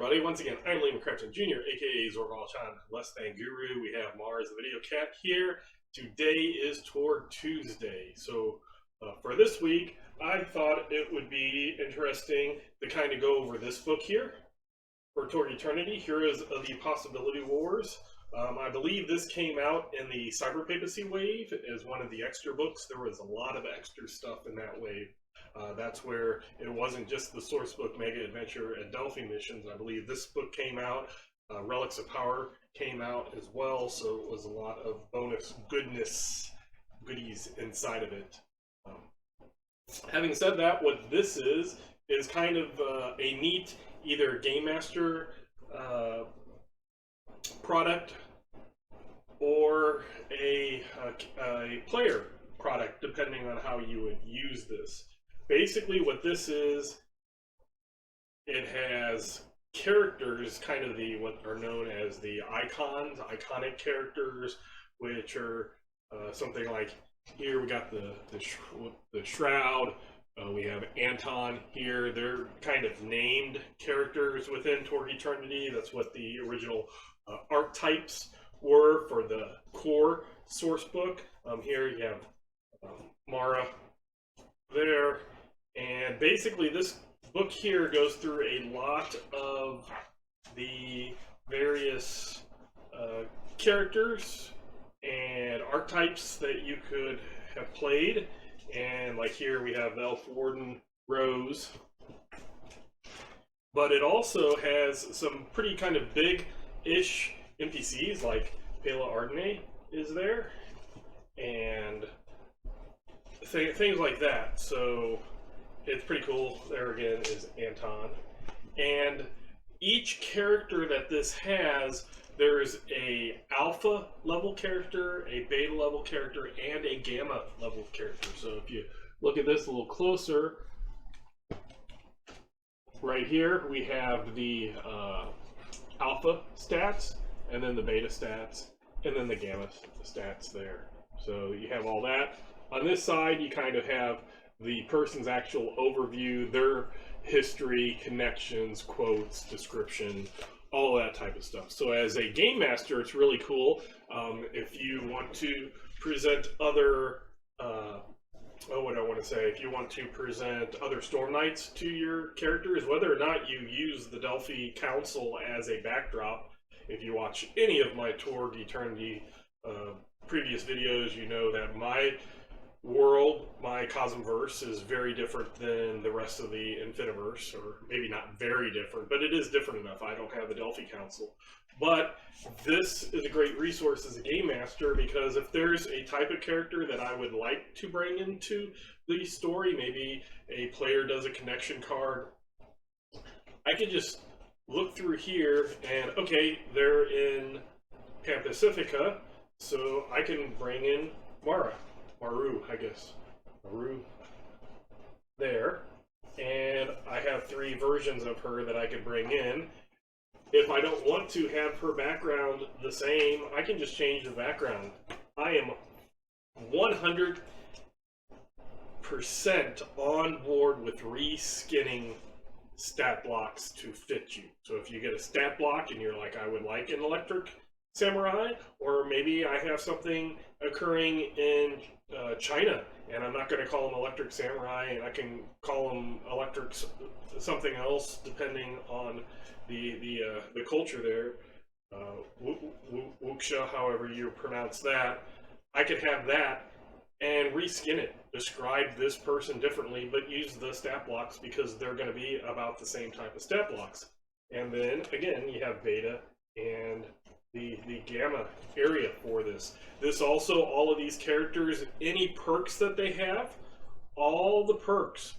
everybody. Once again, I'm Liam McCrafton Jr., aka Zorvalchan, Less Than Guru. We have Mars, the video cat, here. Today is Torg Tuesday. So, for this week, I thought it would be interesting to kind of go over this book here for Torg Eternity, Heroes of the Possibility Wars. I believe this came out in the Cyber Papacy wave as one of the extra books. There was a lot of extra stuff in that wave. That's where it wasn't just the source book Mega Adventure and Delphi missions. I believe this book came out. Relics of Power came out as well, so it was a lot of bonus goodies inside of it. Having said that, what this is kind of a neat either Game Master product or a player product, depending on how you would use this. Basically, what this is, it has characters, kind of what are known as the icons, iconic characters, which are something like here we got the Shroud. We have Anton here. They're kind of named characters within Torg Eternity. That's what the original archetypes were for the core source book. Here you have Mara there. And basically this book here goes through a lot of the various characters and archetypes that you could have played. And like here we have Elf Warden Rose. But it also has some pretty kind of big-ish NPCs, like Pela Ardene is there. And things like that. So it's pretty cool. There again is Anton. And each character that this has, there's a alpha level character, a beta level character, and a gamma level character. So if you look at this a little closer, right here we have the alpha stats, and then the beta stats, and then the gamma stats there. So you have all that. On this side, you kind of have the person's actual overview, their history, connections, quotes, description, all that type of stuff. So as a game master, it's really cool. If you want to present other, what do I want to say? If you want to present other Storm Knights to your characters, whether or not you use the Delphi Council as a backdrop, if you watch any of my Torg Eternity previous videos, you know that my world, my Cosmverse, is very different than the rest of the Infiniverse, or maybe not very different, but it is different enough. I don't have the Delphi Council. But this is a great resource as a game master, because if there's a type of character that I would like to bring into the story, maybe a player does a connection card, I could just look through here and, okay, they're in Pan Pacifica, so I can bring in Maru, I guess. Maru there. And I have 3 versions of her that I could bring in. If I don't want to have her background the same, I can just change the background. I am 100% on board with reskinning stat blocks to fit you. So if you get a stat block and you're like, I would like an electric samurai, or maybe I have something occurring in China, and I'm not going to call them electric samurai, and I can call them electric something else depending on the culture there. Wuxia, however you pronounce that, I could have that and reskin it, describe this person differently, but use the stat blocks because they're going to be about the same type of stat blocks. And then again, you have beta and the gamma area for this. This also, all of these characters, any perks that they have, all the perks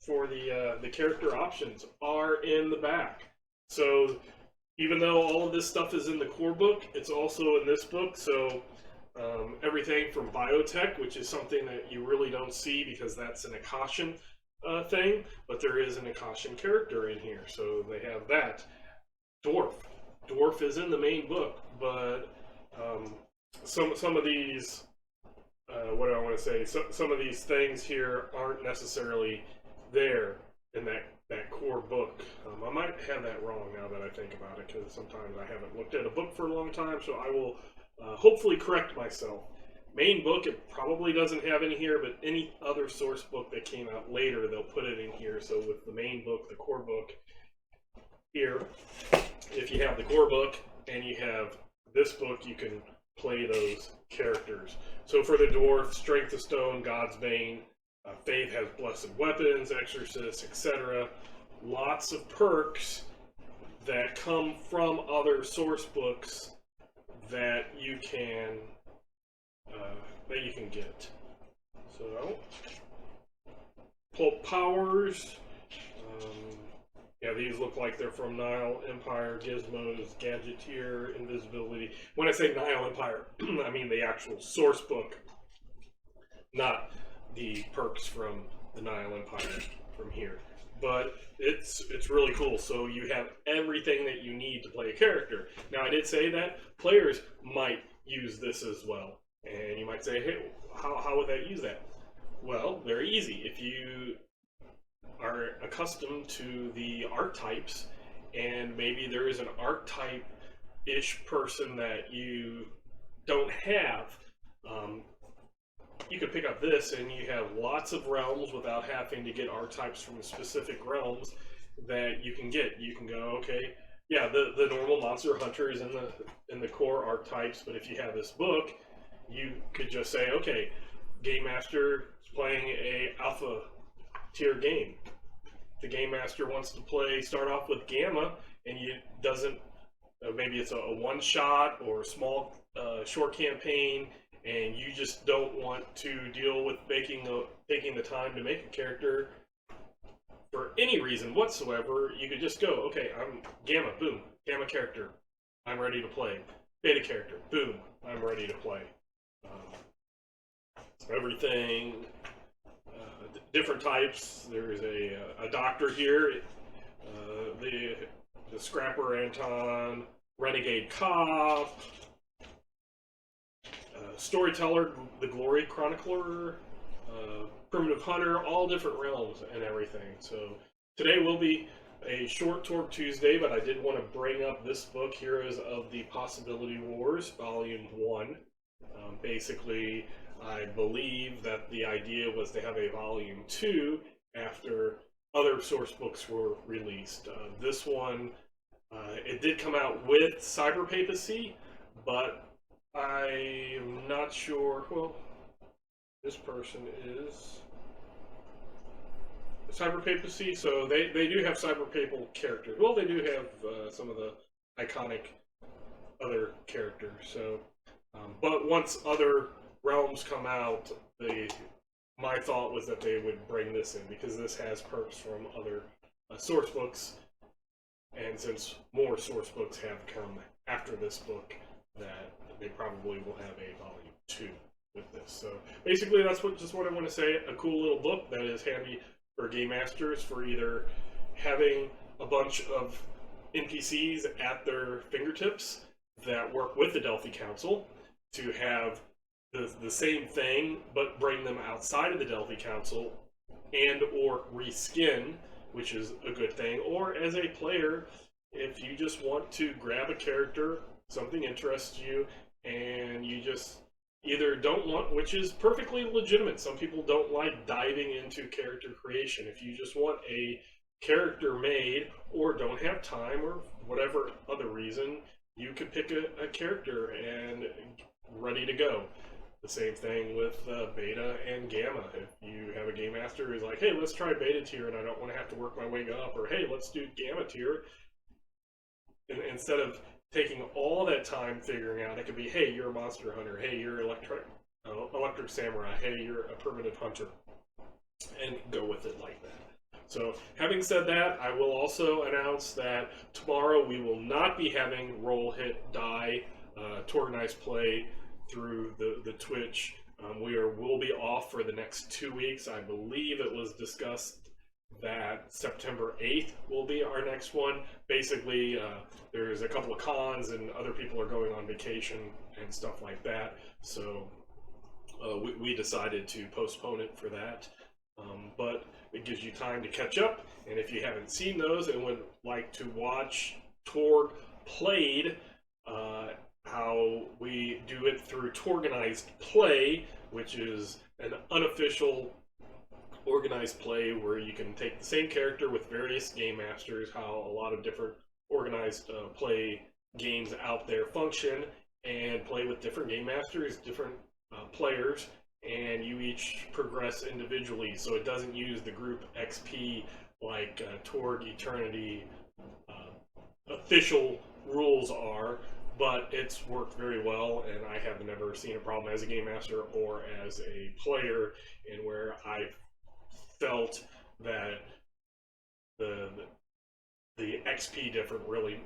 for the character options are in the back. So even though all of this stuff is in the core book, it's also in this book. So everything from biotech, which is something that you really don't see because that's an Akashan thing, but there is an Akashan character in here. So they have that. Dwarf is in the main book, but some of these, what do I want to say? Some of these things here aren't necessarily there. in that core book. I might have that wrong now that I think about it, because sometimes I haven't looked at a book for a long time, so I will hopefully correct myself. Main book, it probably doesn't have in here, but any other source book that came out later, they'll put it in here. So with the main book, the core book here, if you have the core book and you have this book, you can play those characters. So for the dwarf, Strength of Stone, God's Bane, Faith has Blessed Weapons, Exorcist, etc. Lots of perks that come from other source books that you can get. So, Pulp Powers. Yeah, these look like they're from Nile Empire, Gizmos, Gadgeteer, Invisibility. When I say Nile Empire, I mean the actual source book, not the perks from the Nile Empire from here. But it's really cool. So you have everything that you need to play a character. Now, I did say that players might use this as well. And you might say, hey, how would that use that? Well, very easy. If you are accustomed to the archetypes, and maybe there is an archetype-ish person that you don't have, you could pick up this and you have lots of realms without having to get archetypes from specific realms that you can get. You can go, okay, yeah, the normal monster hunter is in the core archetypes, but if you have this book, you could just say, okay, Game Master is playing a alpha tier game. The Game Master wants to start off with Gamma, and maybe it's a one-shot or a small short campaign, and you just don't want to deal with taking the time to make a character for any reason whatsoever. You could just go, okay, I'm Gamma, boom, Gamma character, I'm ready to play. Beta character, boom, I'm ready to play. Everything, different types. There's a doctor here, the Scrapper Anton, Renegade Cop, Storyteller, the Glory Chronicler, Primitive Hunter, all different realms and everything. So today will be a short Torg Tuesday, but I did want to bring up this book, Heroes of the Possibility Wars, Volume 1. Basically, I believe that the idea was to have a Volume 2 after other source books were released. This one, it did come out with Cyber Papacy, but I am not sure. Well, this person is Cyber Papacy, so they do have Cyber Papal characters. Well, they do have some of the iconic other characters. So, but once other realms come out, my thought was that they would bring this in, because this has perks from other source books, and since more source books have come after this book, that they probably will have a volume 2 with this. So basically, that's just what I want to say. A cool little book that is handy for game masters, for either having a bunch of NPCs at their fingertips that work with the Delphi Council, to have the same thing but bring them outside of the Delphi Council, and or reskin, which is a good thing. Or as a player, if you just want to grab a character, something interests you, and you just either don't want, which is perfectly legitimate, some people don't like diving into character creation. If you just want a character made, or don't have time, or whatever other reason, you could pick a character and ready to go. The same thing with Beta and Gamma. If you have a Game Master who's like, hey, let's try Beta tier and I don't want to have to work my way up, or hey, let's do Gamma tier, and instead of taking all that time figuring out, it could be, hey, you're a Monster Hunter, hey, you're Electric Samurai, hey, you're a Primitive Hunter, and go with it like that. So, having said that, I will also announce that tomorrow we will not be having Roll, Hit, Die, Torg Nice Play through the Twitch. We'll be off for the next 2 weeks. I believe it was discussed that September 8th will be our next one. Basically, there's a couple of cons and other people are going on vacation and stuff like that. So we decided to postpone it for that. but it gives you time to catch up. And if you haven't seen those and would like to watch Torg played, how we do it through Torganized Play, which is an unofficial organized play where you can take the same character with various game masters, how a lot of different organized play games out there function, and play with different game masters, different players, and you each progress individually. So it doesn't use the group XP like Torg Eternity official rules are, but it's worked very well, and I have never seen a problem as a game master or as a player in where I felt that the XP difference really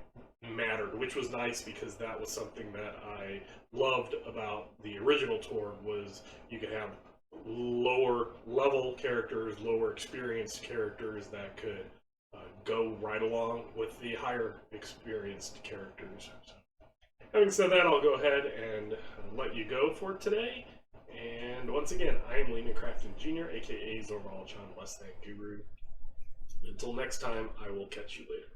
mattered, which was nice because that was something that I loved about the original Torg, was you could have lower level characters, lower experienced characters that could go right along with the higher experienced characters. So, having said that, I'll go ahead and let you go for today. And once again, I am Lehman Crafton Jr., aka Zorval John Less Than Guru. Until next time, I will catch you later.